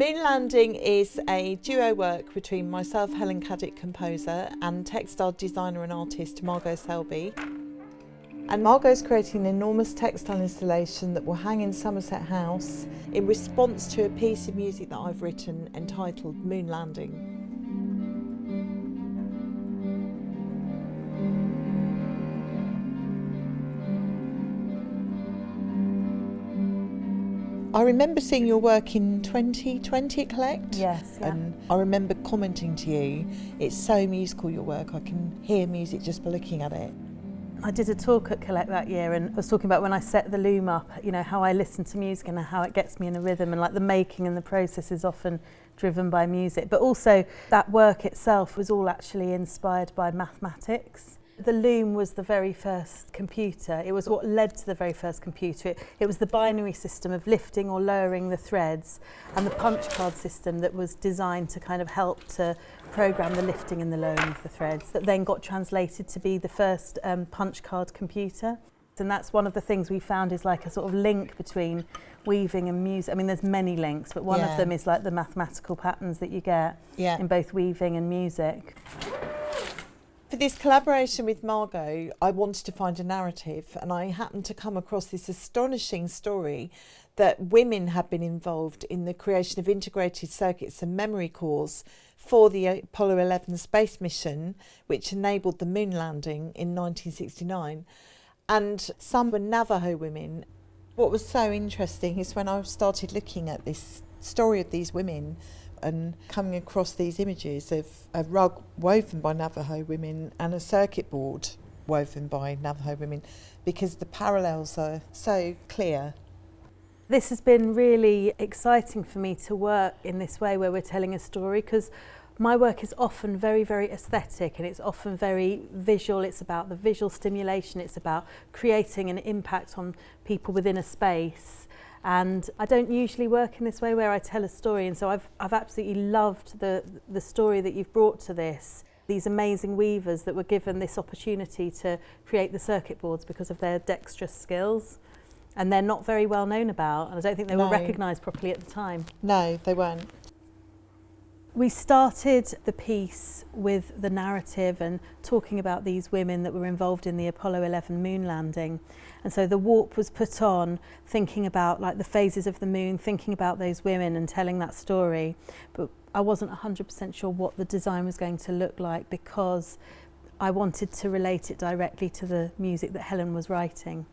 Moon Landing is a duo work between myself, Helen Caddick, composer, and textile designer and artist Margo Selby. And Margo's creating an enormous textile installation that will hang in Somerset House in response to a piece of music that I've written entitled Moon Landing. I remember seeing your work in 2020 at Collect. Yes, yeah. And I remember commenting to you, it's so musical, your work, I can hear music just by looking at it. I did a talk at Collect that year and I was talking about when I set the loom up, you know, how I listen to music and how it gets me in a rhythm, and like the making and the process is often driven by music. But also that work itself was all actually inspired by mathematics. The loom was the very first computer. It was what led to the very first computer. It was the binary system of lifting or lowering the threads, and the punch card system that was designed to kind of help to program the lifting and the lowering of the threads, that then got translated to be the first punch card computer. And that's one of the things we found is like a sort of link between weaving and music. I mean, there's many links, but one of them is like the mathematical patterns that you get in both weaving and music. For this collaboration with Margo, I wanted to find a narrative, and I happened to come across this astonishing story that women had been involved in the creation of integrated circuits and memory cores for the Apollo 11 space mission, which enabled the moon landing in 1969. And some were Navajo women. What was so interesting is when I started looking at this story of these women and coming across these images of a rug woven by Navajo women and a circuit board woven by Navajo women, because the parallels are so clear. This has been really exciting for me to work in this way where we're telling a story, because my work is often very, very aesthetic and it's often very visual. It's about the visual stimulation, it's about creating an impact on people within a space. And I don't usually work in this way where I tell a story, and so I've absolutely loved the story that you've brought to this. These amazing weavers that were given this opportunity to create the circuit boards because of their dexterous skills, and they're not very well known about, and I don't think they were recognised properly at the time. No, they weren't. We started the piece with the narrative and talking about these women that were involved in the Apollo 11 moon landing. And so the warp was put on thinking about like the phases of the moon, thinking about those women and telling that story. But I wasn't 100% sure what the design was going to look like, because I wanted to relate it directly to the music that Helen was writing.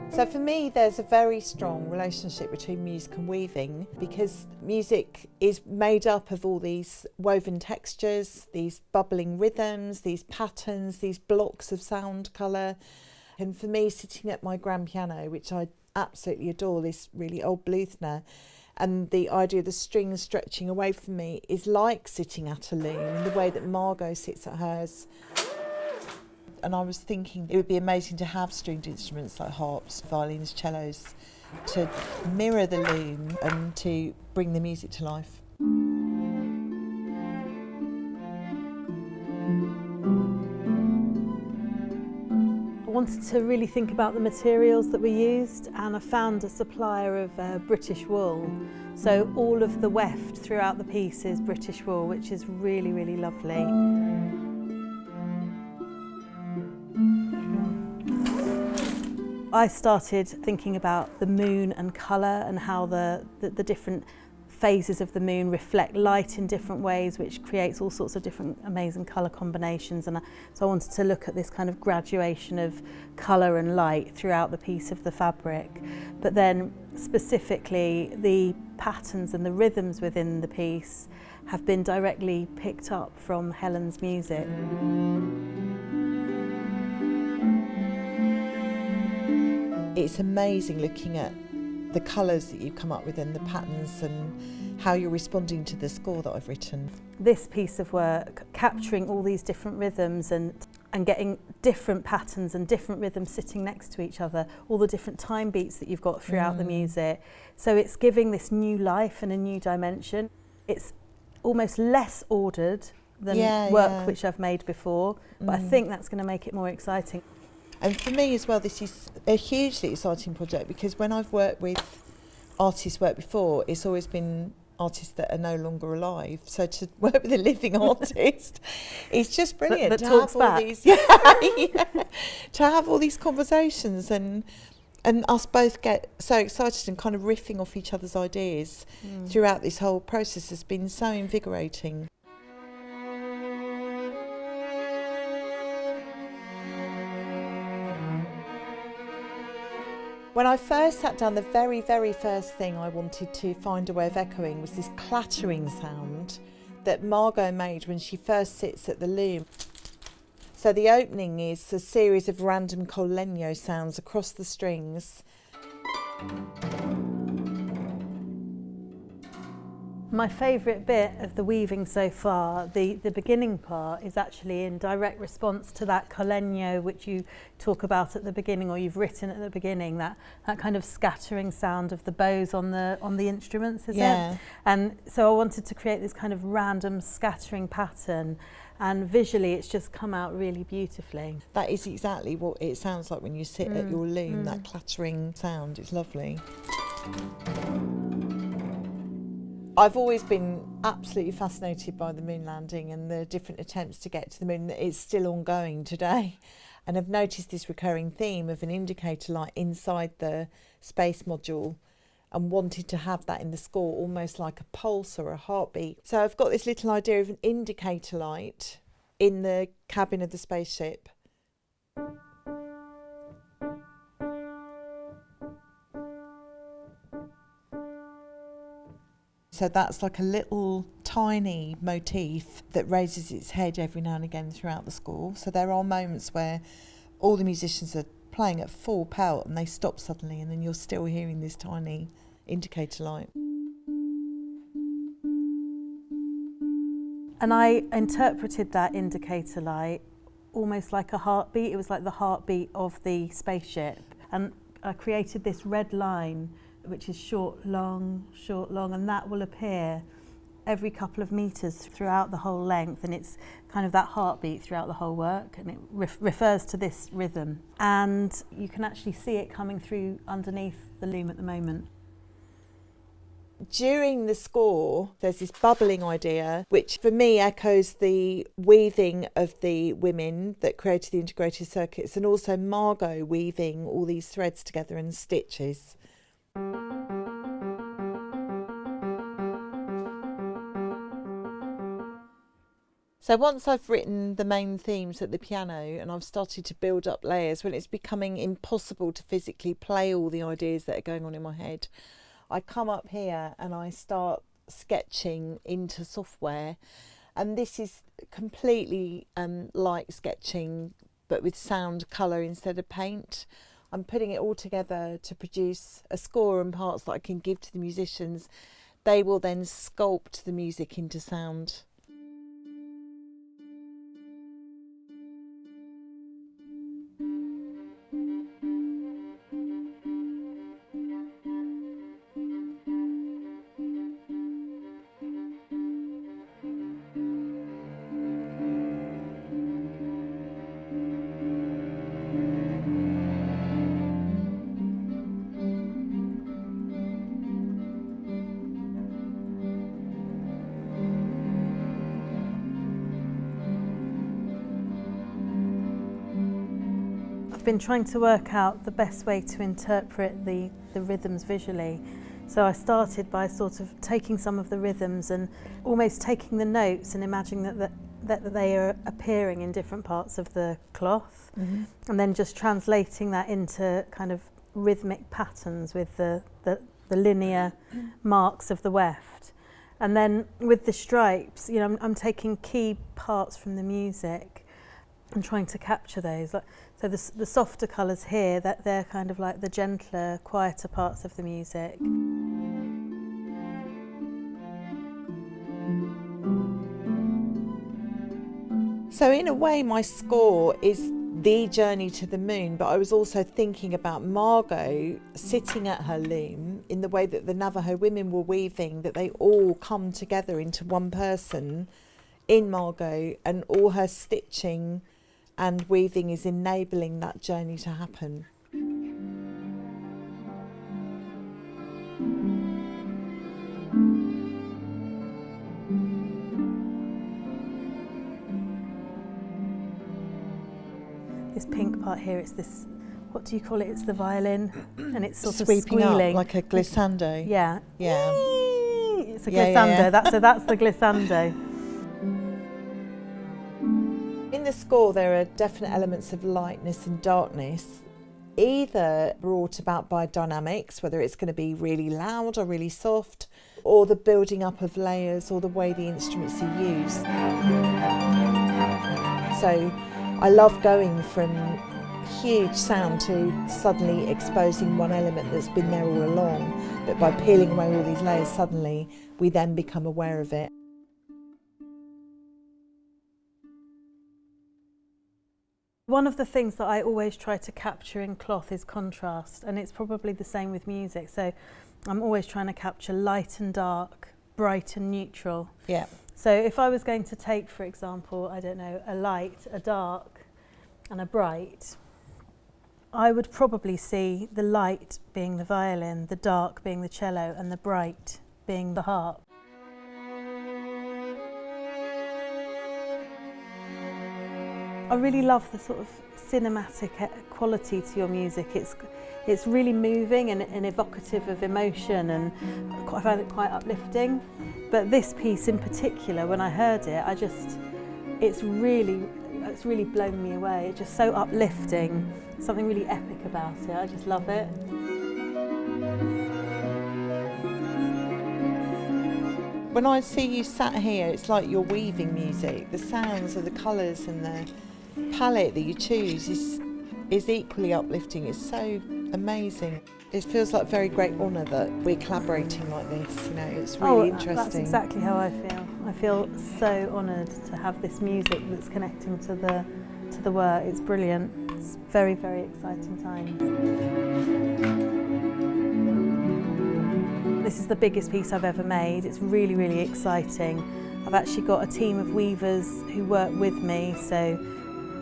So for me, there's a very strong relationship between music and weaving, because music is made up of all these woven textures, these bubbling rhythms, these patterns, these blocks of sound colour. And for me, sitting at my grand piano, which I absolutely adore, this really old Bluthner, and the idea of the strings stretching away from me is like sitting at a loom in the way that Margo sits at hers. And I was thinking it would be amazing to have stringed instruments like harps, violins, cellos, to mirror the loom and to bring the music to life. I wanted to really think about the materials that we used, and I found a supplier of British wool. So all of the weft throughout the piece is British wool, which is really, really lovely. I started thinking about the moon and colour and how the different phases of the moon reflect light in different ways, which creates all sorts of different amazing colour combinations. And so I wanted to look at this kind of graduation of colour and light throughout the piece of the fabric. But then specifically the patterns and the rhythms within the piece have been directly picked up from Helen's music. It's amazing looking at the colours that you come up with and the patterns and how you're responding to the score that I've written. This piece of work, capturing all these different rhythms and getting different patterns and different rhythms sitting next to each other, all the different time beats that you've got throughout the music. So it's giving this new life and a new dimension. It's almost less ordered than work which I've made before, but I think that's going to make it more exciting. And for me as well, this is a hugely exciting project, because when I've worked with artists worked before, it's always been artists that are no longer alive. So to work with a living artist, it's just brilliant that to talks have all back. these, to have all these conversations and us both get so excited and kind of riffing off each other's ideas throughout this whole process has been so invigorating. When I first sat down, the very, very first thing I wanted to find a way of echoing was this clattering sound that Margo made when she first sits at the loom. So the opening is a series of random col legno sounds across the strings. My favourite bit of the weaving so far, the beginning part, is actually in direct response to that col legno which you talk about at the beginning, or you've written at the beginning, that kind of scattering sound of the bows on the instruments, is it? And so I wanted to create this kind of random scattering pattern, and visually it's just come out really beautifully. That is exactly what it sounds like when you sit at your loom, that clattering sound. It's lovely. I've always been absolutely fascinated by the moon landing and the different attempts to get to the moon. It's still ongoing today. And I've noticed this recurring theme of an indicator light inside the space module, and wanted to have that in the score almost like a pulse or a heartbeat. So I've got this little idea of an indicator light in the cabin of the spaceship. So that's like a little tiny motif that raises its head every now and again throughout the score. So there are moments where all the musicians are playing at full pelt and they stop suddenly, and then you're still hearing this tiny indicator light. And I interpreted that indicator light almost like a heartbeat. It was like the heartbeat of the spaceship. And I created this red line which is short, long, and that will appear every couple of metres throughout the whole length, and it's kind of that heartbeat throughout the whole work, and it refers to this rhythm. And you can actually see it coming through underneath the loom at the moment. During the score, there's this bubbling idea, which for me echoes the weaving of the women that created the integrated circuits, and also Margo weaving all these threads together and stitches. So once I've written the main themes at the piano and I've started to build up layers, when it's becoming impossible to physically play all the ideas that are going on in my head, I come up here and I start sketching into software. And this is completely like sketching, but with sound, colour instead of paint. I'm putting it all together to produce a score and parts that I can give to the musicians. They will then sculpt the music into sound. Been trying to work out the best way to interpret the rhythms visually. So I started by sort of taking some of the rhythms and almost taking the notes and imagining that they are appearing in different parts of the cloth, and then just translating that into kind of rhythmic patterns with the linear marks of the weft. And then with the stripes, you know, I'm taking key parts from the music and trying to capture those. So the softer colours here, that they're kind of like the gentler, quieter parts of the music. So in a way, my score is the journey to the moon, but I was also thinking about Margo sitting at her loom in the way that the Navajo women were weaving, that they all come together into one person in Margo, and all her stitching and weaving is enabling that journey to happen. this pink part here, it's this, what do you call it? It's the violin, and it's sort Sweeping of squealing. up like a glissando. Yeah. Yeah. It's a glissando. That's the glissando. In the score, there are definite elements of lightness and darkness, either brought about by dynamics, whether it's going to be really loud or really soft, or the building up of layers, or the way the instruments are used. So I love going from huge sound to suddenly exposing one element that's been there all along, but by peeling away all these layers, suddenly we then become aware of it. One of the things that I always try to capture in cloth is contrast, and it's probably the same with music. So I'm always trying to capture light and dark, bright and neutral. Yeah. So if I was going to take, for example, I don't know, a light, a dark and a bright, I would probably see the light being the violin, the dark being the cello, and the bright being the harp. I really love the sort of cinematic quality to your music. It's really moving and evocative of emotion, and I find it quite uplifting. But this piece in particular, when I heard it, it's really blown me away. It's just so uplifting, something really epic about it. I just love it. When I see you sat here, it's like you're weaving music. The sounds of the colours and the palette that you choose is equally uplifting. It's so amazing. It feels like a very great honour that we're collaborating like this. You know, it's really interesting. That's exactly how I feel. I feel so honoured to have this music that's connecting to the work. It's brilliant. It's a very, very exciting time. This is the biggest piece I've ever made. It's really, really exciting. I've actually got a team of weavers who work with me, so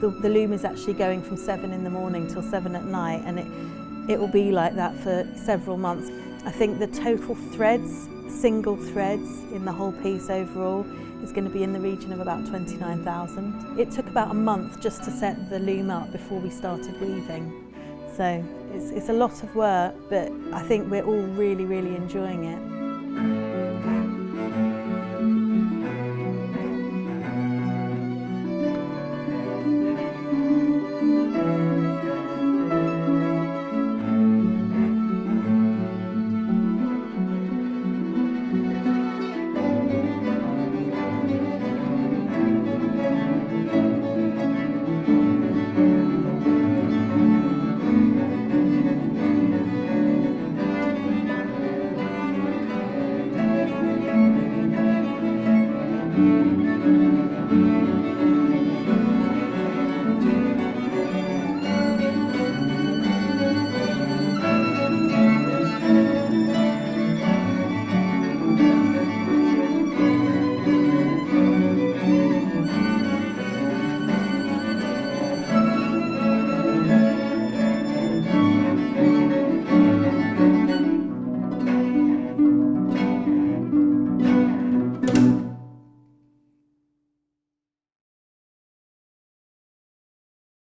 the loom is actually going from 7 in the morning till 7 at night, and it will be like that for several months. I think the total threads, single threads in the whole piece overall, is going to be in the region of about 29,000. It took about a month just to set the loom up before we started weaving. So it's a lot of work, but I think we're all really, really enjoying it.